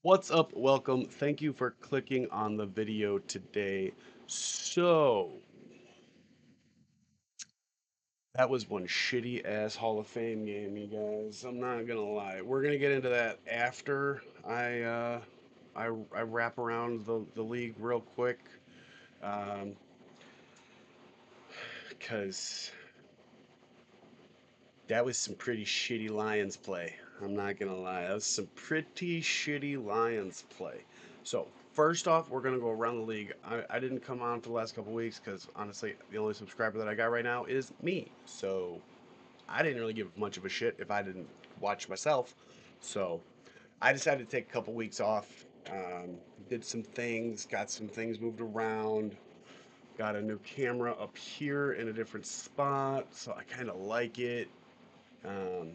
What's up? Welcome. Thank you for clicking on the video today. So, that was one shitty ass Hall of Fame game, you guys. I'm not gonna lie. We're gonna get into that after I wrap around the league real quick. Um, because that was some pretty shitty Lions play. I'm not gonna lie. That was some pretty shitty Lions play. So first off, we're gonna go around the league. I didn't come on for the last couple weeks because honestly, the only subscriber that I got right now is me. So I didn't really give much of a shit if I didn't watch myself. So I decided to take a couple weeks off. Did some things, got some things moved around. Got a new camera up here in a different spot, so I kind of like it. Um,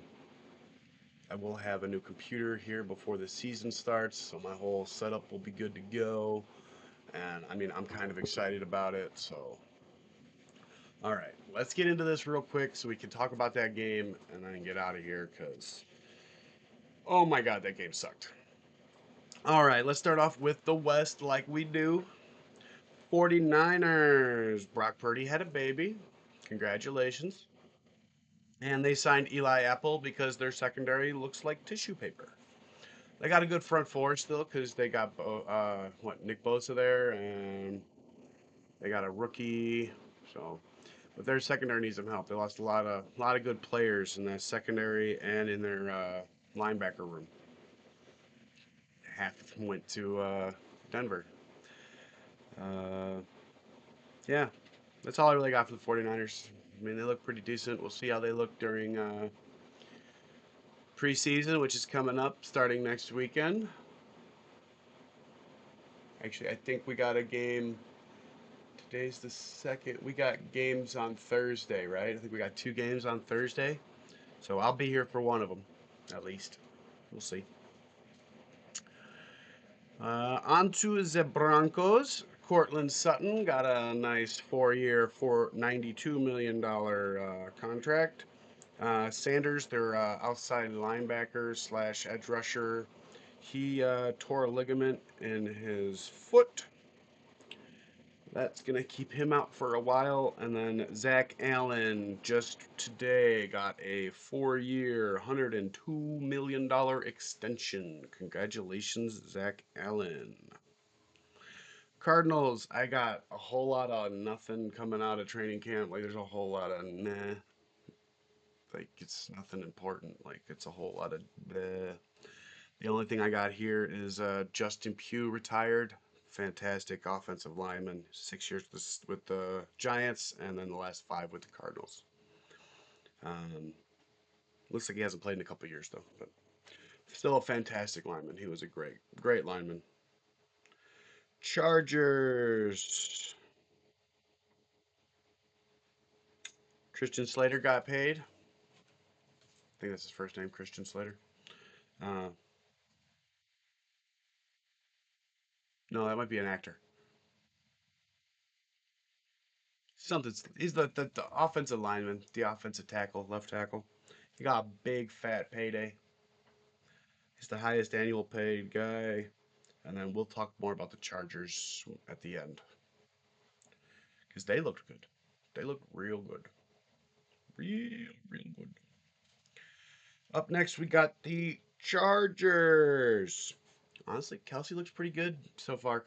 I will have a new computer here before the season starts, so my whole setup will be good to go. And I mean, I'm kind of excited about it. So, all right, let's get into this real quick so we can talk about that game and then get out of here because, oh my God, that game sucked. All right, let's start off with the West like we do. 49ers. Brock Purdy had a baby. Congratulations. And they signed Eli Apple because their secondary looks like tissue paper. They got a good front four still because they got Nick Bosa there, and they got a rookie. So, but their secondary needs some help. They lost a lot of good players in that secondary and in their linebacker room. Half of them went to Denver. Uh, yeah, that's all I really got for the 49ers. I mean, they look pretty decent. We'll see how they look during preseason, which is coming up starting next weekend. Actually, I think we got a game. Today's the second. We got games on Thursday, right? I think we got two games on Thursday. So I'll be here for one of them, at least. We'll see. On to the Broncos. Cortland Sutton got a nice 4 year, $92 million contract. Sanders, their outside linebacker slash edge rusher, he tore a ligament in his foot. That's going to keep him out for a while. And then Zach Allen just today got a 4 year, $102 million extension. Congratulations, Zach Allen. Cardinals, I got a whole lot of nothing coming out of training camp. Like, there's a whole lot of nah. Like, it's nothing important. Like, it's a whole lot of bleh. The only thing I got here is Justin Pugh retired. Fantastic offensive lineman. 6 years with the Giants, and then the last five with the Cardinals. Um, Looks like he hasn't played in a couple years though, but still a fantastic lineman. He was a great lineman. Chargers. Christian Slater got paid. I think that's his first name, Christian Slater. Uh, no, that might be an actor. Something. He's the offensive lineman, the offensive tackle, left tackle. He got a big fat payday. He's the highest annual paid guy. And then we'll talk more about the Chargers at the end because they looked good. They looked real good. Real good. Up next, we got the Chargers. Honestly, Kelsey looks pretty good so far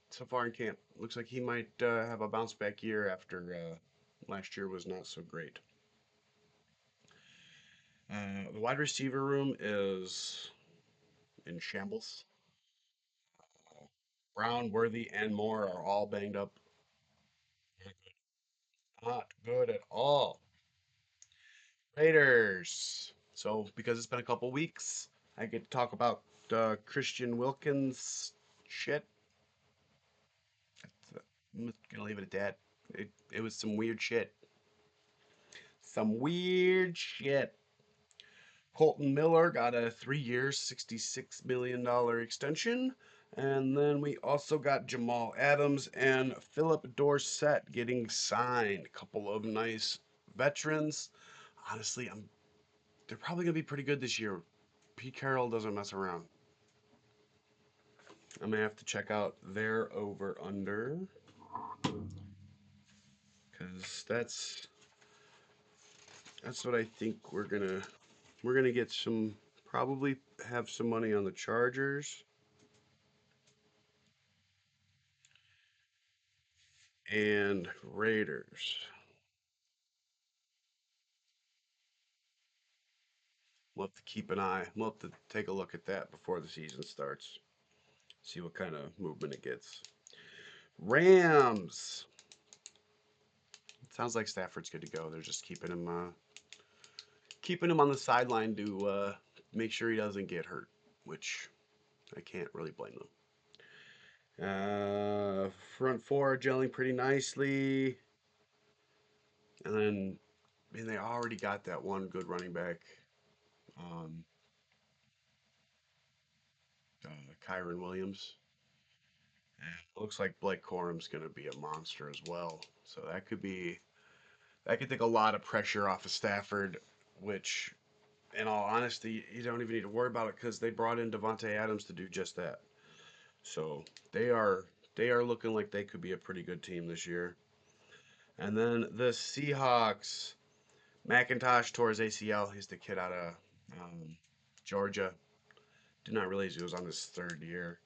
so far in camp. Looks like he might have a bounce back year after last year was not so great. The wide receiver room is in shambles. Brown, Worthy, and Moore are all banged up. Not good at all. Raiders. So, because it's been a couple weeks, I get to talk about Christian Wilkins shit. I'm just gonna leave it at that. It was some weird shit. Some weird shit. Colton Miller got a 3 year, $66 million extension. And then we also got Jamal Adams and Philip Dorsett getting signed. A couple of nice veterans. Honestly, they're probably going to be pretty good this year. Pete Carroll doesn't mess around. I'm gonna have to check out their over under because that's what I think we're gonna get some probably have some money on the Chargers and Raiders. We'll have to keep an eye. We'll have to take a look at that before the season starts. See what kind of movement it gets. Rams. It sounds like Stafford's good to go. They're just keeping him on the sideline to make sure he doesn't get hurt, which I can't really blame them. Front four gelling pretty nicely, and then I mean they already got that one good running back, um, Kyron Williams. And it looks like Blake Corum's going to be a monster as well. So that could take a lot of pressure off of Stafford, which, in all honesty, you don't even need to worry about it because they brought in Devontae Adams to do just that. So they are they are looking like they could be a pretty good team this year. And then the Seahawks, McIntosh tore his ACL. He's the kid out of Georgia. Did not realize he was on his third year.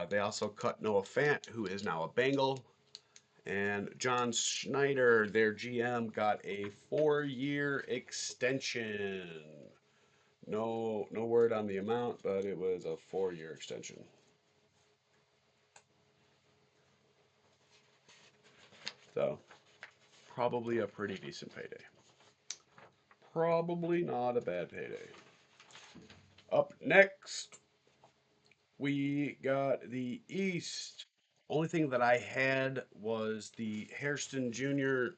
They also cut Noah Fant, who is now a Bengal. And John Schneider, their GM, got a 4-year extension. No word on the amount, but it was a 4-year extension. So probably a pretty decent payday. Probably not a bad payday. Up next, we got the East. Only thing that I had was the Hairston Jr.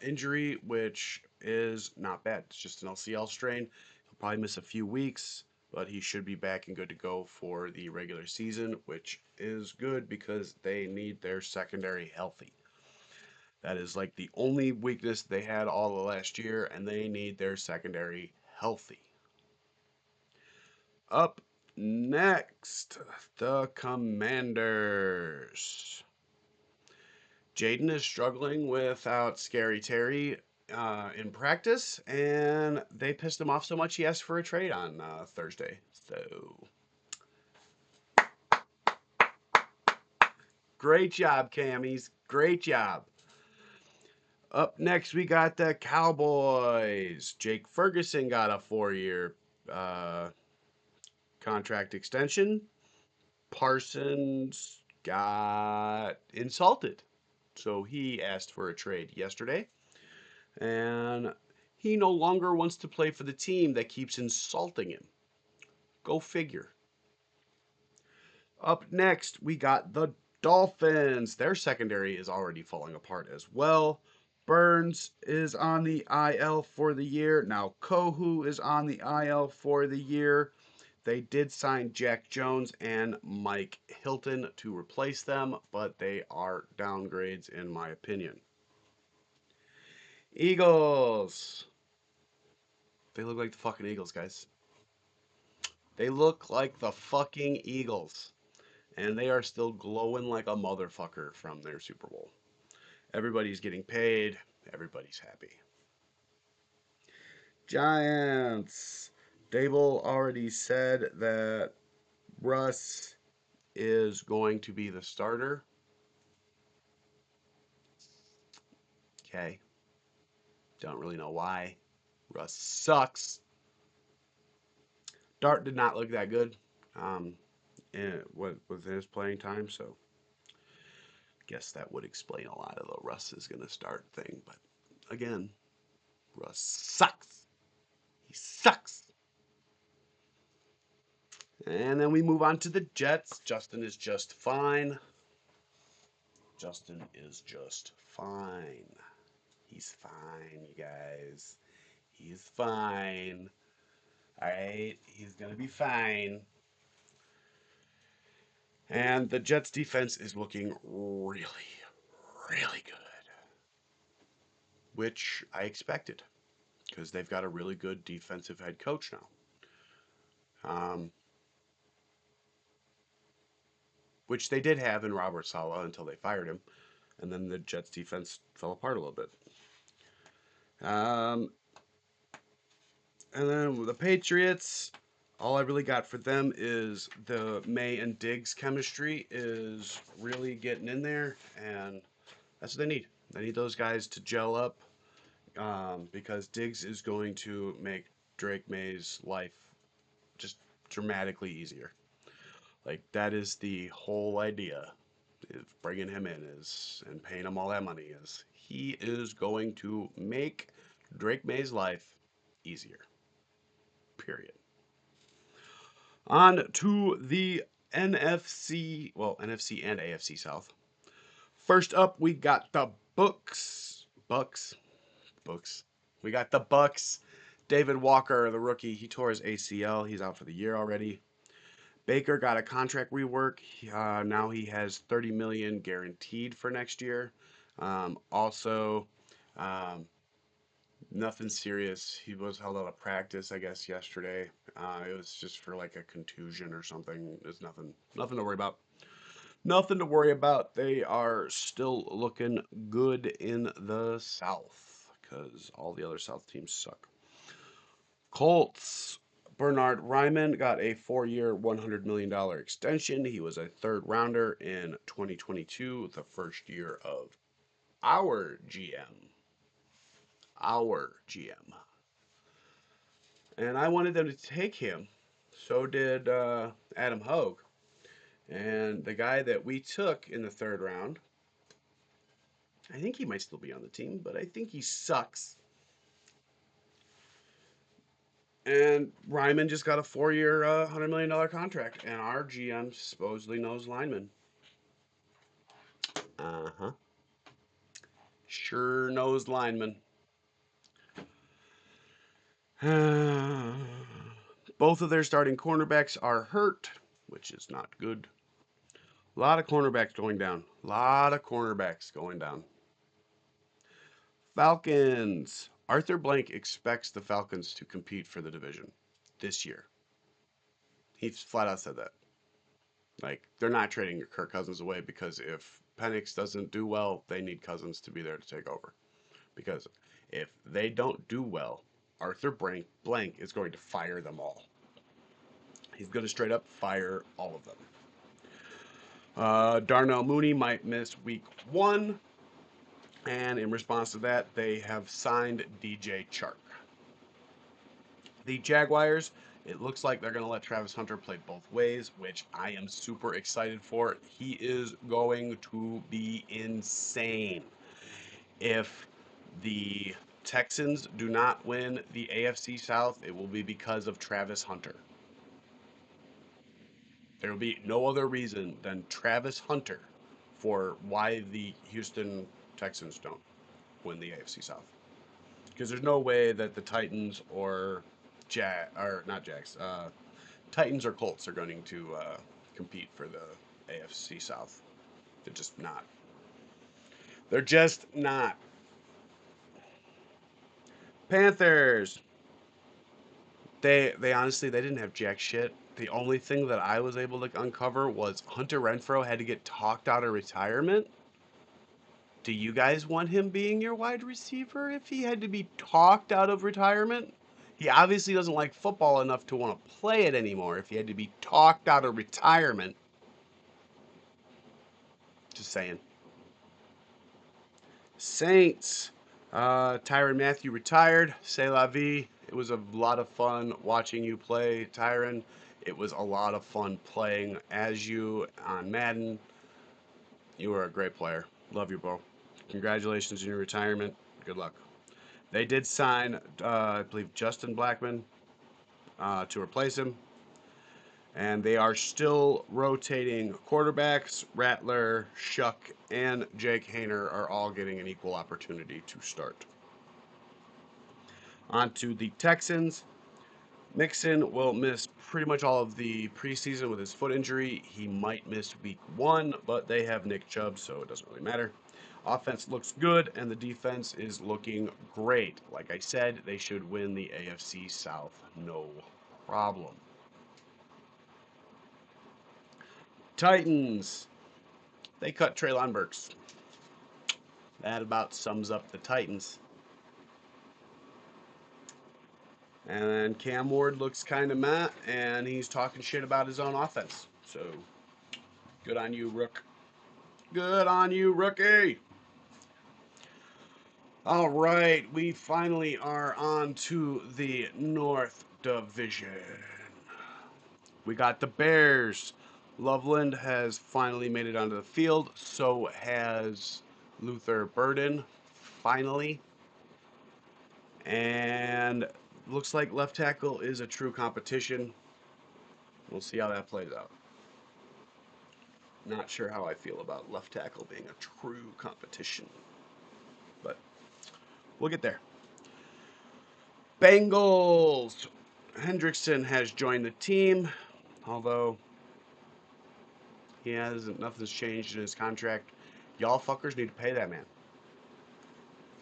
Injury, which is not bad. It's just an LCL strain. He'll probably miss a few weeks, but he should be back and good to go for the regular season, which is good because they need their secondary healthy. That is like the only weakness they had all of last year, and they need their secondary healthy. Up next, the Commanders. Jaden is struggling without Scary Terry in practice, and they pissed him off so much he asked for a trade on Thursday. So, great job, Cammies. Great job. Up next, we got the Cowboys. Jake Ferguson got a 4-year uh, contract extension. Parsons got insulted. So he asked for a trade yesterday. And he no longer wants to play for the team that keeps insulting him. Go figure. Up next, we got the Dolphins. Their secondary is already falling apart as well. Burns is on the IL for the year. Now Kohu is on the IL for the year. They did sign Jack Jones and Mike Hilton to replace them, but they are downgrades in my opinion. Eagles. They look like the fucking Eagles, guys. They look like the fucking Eagles. And they are still glowing like a motherfucker from their Super Bowl. Everybody's getting paid. Everybody's happy. Giants. Dable already said that Russ is going to be the starter. Okay. Don't really know why. Russ sucks. Dart did not look that good with his playing time, so guess that would explain a lot of the Russ is going to start thing. But again, Russ sucks. He sucks. And then we move on to the Jets. Justin is just fine. Justin is just fine. He's fine, you guys. He's fine. All right, he's gonna be fine. And the Jets defense is looking really, really good, which I expected because they've got a really good defensive head coach now. Um, which they did have in Robert Saleh until they fired him, and then the Jets defense fell apart a little bit. Um, and then the Patriots, all I really got for them is the May and Diggs chemistry is really getting in there, and that's what they need. They need those guys to gel up, because Diggs is going to make Drake May's life just dramatically easier. Like that is the whole idea. Is bringing him in is and paying him all that money is he is going to make Drake May's life easier. Period. On to the NFC, well, NFC and AFC South. First up, we got the Bucks. We got the Bucks. David Walker, the rookie, he tore his ACL. He's out for the year already. Baker got a contract rework. Now he has 30 million guaranteed for next year. Also, um, nothing serious. He was held out of practice, I guess, yesterday. It was just for like a contusion or something. It's nothing to worry about. Nothing to worry about. They are still looking good in the South because all the other South teams suck. Colts. Bernard Ryman got a 4-year, $100 million extension. He was a third rounder in 2022, the first year of our GM. Our GM. And I wanted them to take him. So did Adam Hogue. And the guy that we took in the third round, I think he might still be on the team, but I think he sucks. And Ryman just got a 4-year, $100 million contract. And our GM supposedly knows linemen. Uh huh. Sure knows linemen. Both of their starting cornerbacks are hurt, which is not good. A lot of cornerbacks going down. A lot of cornerbacks going down. Falcons. Arthur Blank expects the Falcons to compete for the division this year. He flat out said that. Like, they're not trading Kirk Cousins away because if Penix doesn't do well, they need Cousins to be there to take over. Because if they don't do well, Arthur Blank is going to fire them all. He's going to straight up fire all of them. Darnell Mooney might miss week 1. And in response to that, they have signed DJ Chark. The Jaguars, it looks like they're going to let Travis Hunter play both ways, which I am super excited for. He is going to be insane. If the Texans do not win the AFC South, it will be because of Travis Hunter. There will be no other reason than Travis Hunter for why the Houston Texans don't win the AFC South. Because there's no way that the Titans or not Jags, Titans or Colts are going to compete for the AFC South. They're just not. They're just not. Panthers. They honestly they didn't have jack shit. The only thing that I was able to uncover was Hunter Renfrow had to get talked out of retirement. Do you guys want him being your wide receiver if he had to be talked out of retirement? He obviously doesn't like football enough to want to play it anymore if he had to be talked out of retirement. Just saying. Saints. Tyrann Mathieu retired. C'est la vie. It was a lot of fun watching you play, Tyrann. It was a lot of fun playing as you on Madden. You were a great player. Love you, bro. Congratulations on your retirement. Good luck. They did sign, I believe, Justin Blackman to replace him. And they are still rotating quarterbacks. Rattler, Shuck, and Jake Hayner are all getting an equal opportunity to start. On to the Texans. Mixon will miss pretty much all of the preseason with his foot injury. He might miss week 1, but they have Nick Chubb, so it doesn't really matter. Offense looks good, and the defense is looking great. Like I said, they should win the AFC South, no problem. Titans. They cut Traylon Burks. That about sums up the Titans. And then Cam Ward looks kind of meh, and he's talking shit about his own offense. So, good on you, Rook. Good on you, rookie. All right, we finally are on to the North Division. We got the Bears. Loveland has finally made it onto the field. So has Luther Burden, finally. And looks like left tackle is a true competition. We'll see how that plays out. Not sure how I feel about left tackle being a true competition, but we'll get there. Bengals. Hendrickson has joined the team, although he hasn't. Nothing's changed in his contract. Y'all fuckers need to pay that man.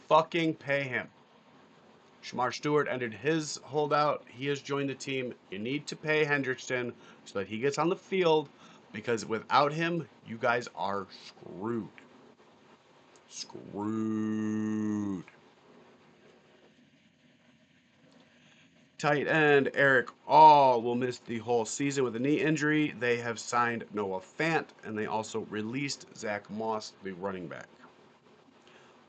Fucking pay him. Shamar Stewart ended his holdout. He has joined the team. You need to pay Hendrickson so that he gets on the field, because without him, you guys are screwed. Screwed. Tight end Eric All will miss the whole season with a knee injury. They have signed Noah Fant, and they also released Zach Moss, the running back.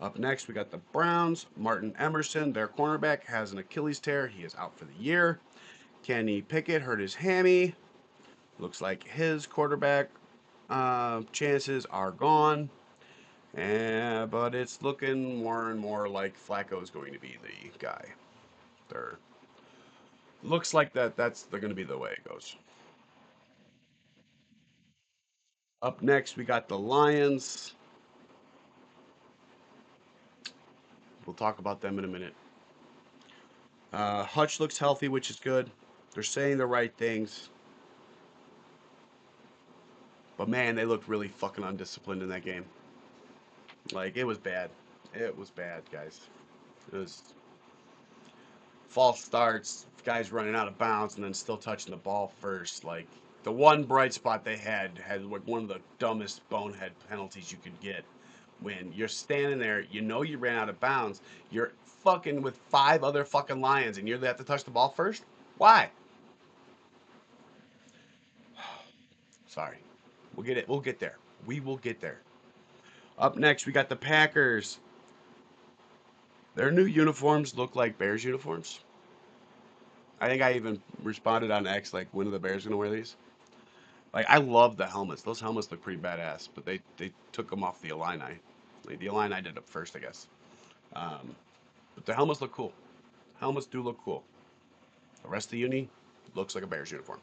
Up next, we got the Browns. Martin Emerson, their cornerback, has an Achilles tear. He is out for the year. Kenny Pickett hurt his hammy. Looks like his quarterback chances are gone. But it's looking more and more like Flacco is going to be the guy. They're Looks like that's they're going to be the way it goes. Up next, we got the Lions. We'll talk about them in a minute. Hutch looks healthy, which is good. They're saying the right things. But man, they looked really fucking undisciplined in that game. Like, it was bad. It was bad, guys. It was false starts, guys running out of bounds, and then still touching the ball first. Like, the one bright spot they had like one of the dumbest bonehead penalties you could get. When you're standing there, you know you ran out of bounds. You're fucking with five other fucking Lions, and you have to touch the ball first. Why? Sorry. We'll get it. We'll get there. We will get there. Up next, we got the Packers. Their new uniforms look like Bears uniforms. I think I even responded on X like, when are the Bears gonna wear these? Like, I love the helmets. Those helmets look pretty badass, but they took them off the Illini. Like, the Illini did it first, I guess. Um, but the helmets look cool. Helmets do look cool. The rest of the uni looks like a Bears uniform.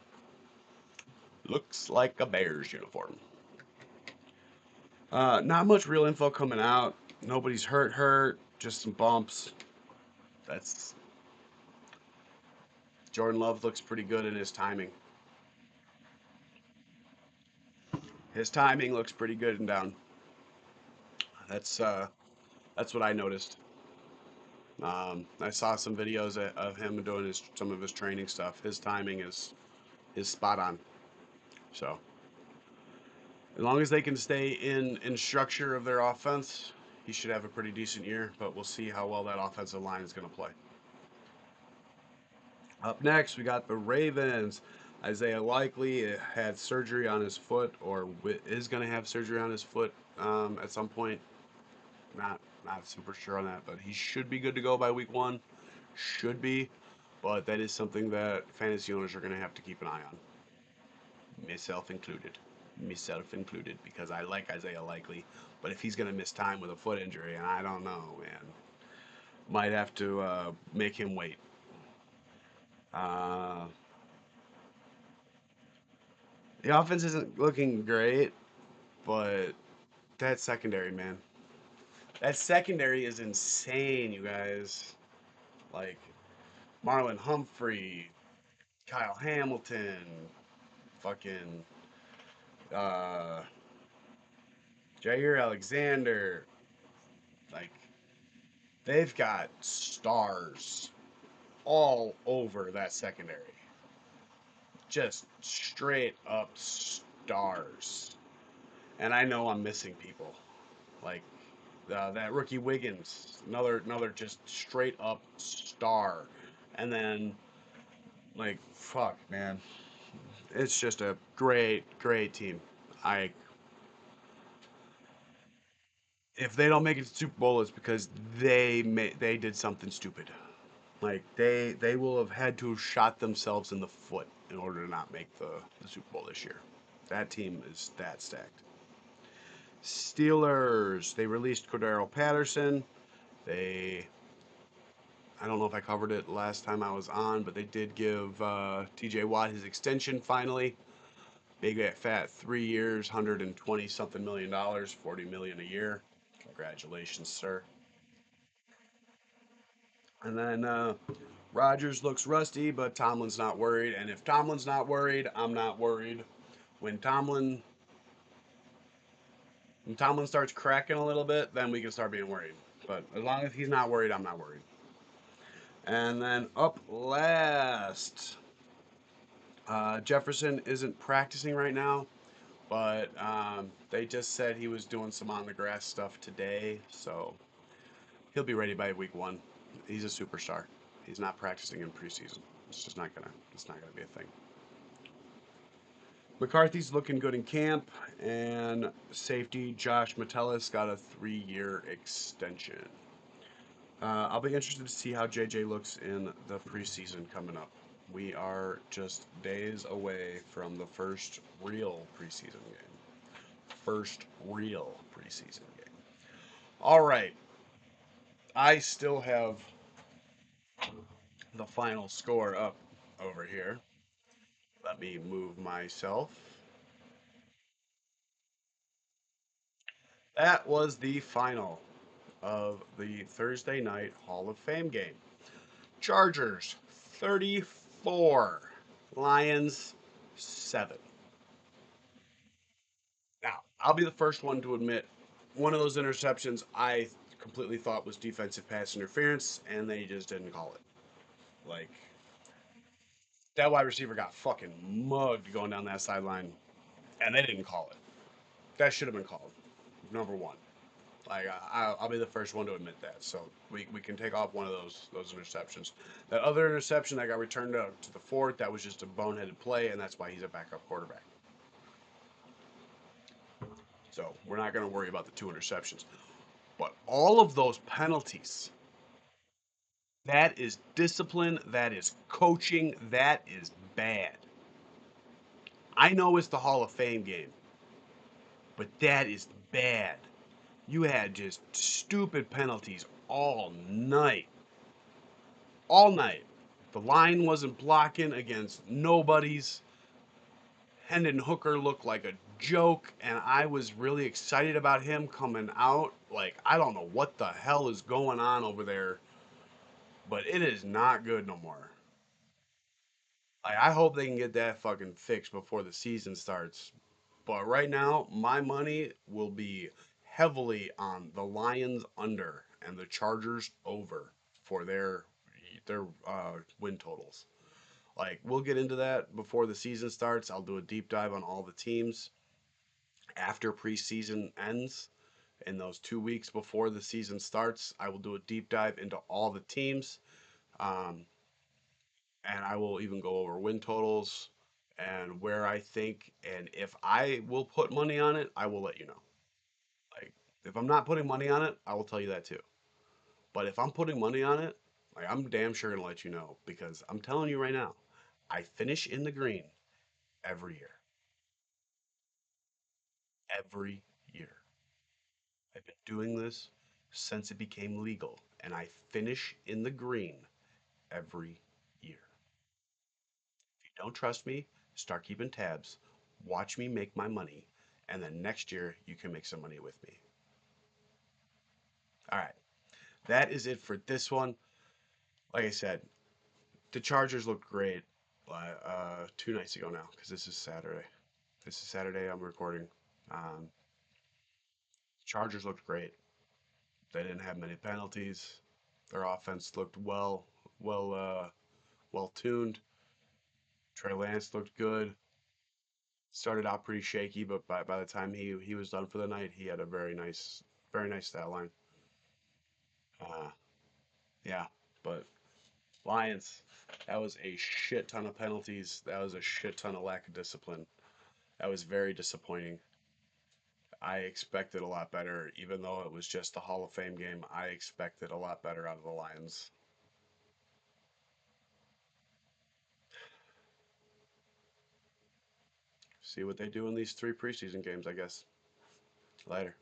Looks like a Bears uniform. Not much real info coming out. Nobody's hurt. Just some bumps. That's Jordan Love looks pretty good in his timing. His timing looks pretty good and down. That's uh, that's what I noticed. I saw some videos of him doing some of his training stuff. His timing is spot on. So as long as they can stay in structure of their offense, he should have a pretty decent year. But we'll see how well that offensive line is going to play. Up next, we got the Ravens. Isaiah Likely had surgery on his foot, or is going to have surgery on his foot at some point. Not super sure on that, but he should be good to go by week 1. Should be, but that is something that fantasy owners are going to have to keep an eye on. Myself included. Myself included, because I like Isaiah Likely, but if he's going to miss time with a foot injury, and I don't know, man, might have to make him wait. Uh, the offense isn't looking great, but that secondary, man, that secondary is insane, you guys. Like Marlon Humphrey, Kyle Hamilton, fucking uh, Jair Alexander. Like, they've got stars all over that secondary. Just straight up stars. stars. And I know I'm missing people. Like that rookie Wiggins, another just straight up star. And then like fuck, man. It's just a great team. I If they don't make it to Super Bowl, it's because they did something stupid. Like they will have had to have shot themselves in the foot in order to not make the Super Bowl this year. That team is that stacked. Steelers, they released Cordero Patterson. They I don't know if I covered it last time I was on, but they did give TJ Watt his extension finally. Big fat 3 years, 120 something million dollars, 40 million a year. Congratulations, sir. And then Rodgers looks rusty, but Tomlin's not worried. And if Tomlin's not worried, I'm not worried. When Tomlin starts cracking a little bit, then we can start being worried. But as long as he's not worried, I'm not worried. And then up last, Jefferson isn't practicing right now, but they just said he was doing some on the grass stuff today, so he'll be ready by week 1. He's a superstar. He's not practicing in preseason. It's not gonna be a thing. McCarthy's looking good in camp, and safety Josh Metellus got a 3-year extension. I'll be interested to see how JJ looks in the preseason coming up. We are just days away from the first real preseason game. First real preseason game. All right, I still have the final score up over here. Let me move myself. That was the final of the Thursday night Hall of Fame game. Chargers 34, Lions 7. Now, I'll be the first one to admit one of those interceptions I completely thought was defensive pass interference, and they just didn't call it. Like, that wide receiver got fucking mugged going down that sideline, and they didn't call it. That should have been called, number one. Like I'll be the first one to admit that. So we can take off one of those interceptions. That other interception that got returned to the fourth, that was just a boneheaded play, and that's why he's a backup quarterback. So we're not going to worry about the 2 interceptions. But all of those penalties, that is discipline, that is coaching, that is bad. I know it's the Hall of Fame game, but that is bad. You had just stupid penalties all night. All night. The line wasn't blocking against nobody's. Hendon Hooker looked like a joke, and I was really excited about him coming out. Like, I don't know what the hell is going on over there, but it is not good no more. Like, I hope they can get that fucking fixed before the season starts. But right now, my money will be heavily on the Lions under and the Chargers over for their win totals. Like, we'll get into that before the season starts. I'll do a deep dive on all the teams after preseason ends. In those 2 weeks before the season starts, I will do a deep dive into all the teams. Um, and I will even go over win totals and where I think. And if I will put money on it, I will let you know. Like, if I'm not putting money on it, I will tell you that too. But if I'm putting money on it, like, I'm damn sure gonna let you know because I'm telling you right now, I finish in the green every year. Every year. I've been doing this since it became legal, and I finish in the green every year. If you don't trust me, start keeping tabs, watch me make my money, and then next year you can make some money with me. All right, that is it for this one. Like I said, the Chargers looked great 2 nights ago now, because this is Saturday. This is Saturday I'm recording. Um, Chargers looked great. They didn't have many penalties. Their offense looked well, well tuned. Trey Lance looked good. Started out pretty shaky, but by the time he was done for the night, he had a very nice stat line. Uh, yeah, but Lions, that was a shit ton of penalties. That was a shit ton of lack of discipline. That was very disappointing. I expected a lot better, even though it was just the Hall of Fame game. I expected a lot better out of the Lions. See what they do in these three preseason games, I guess. Later.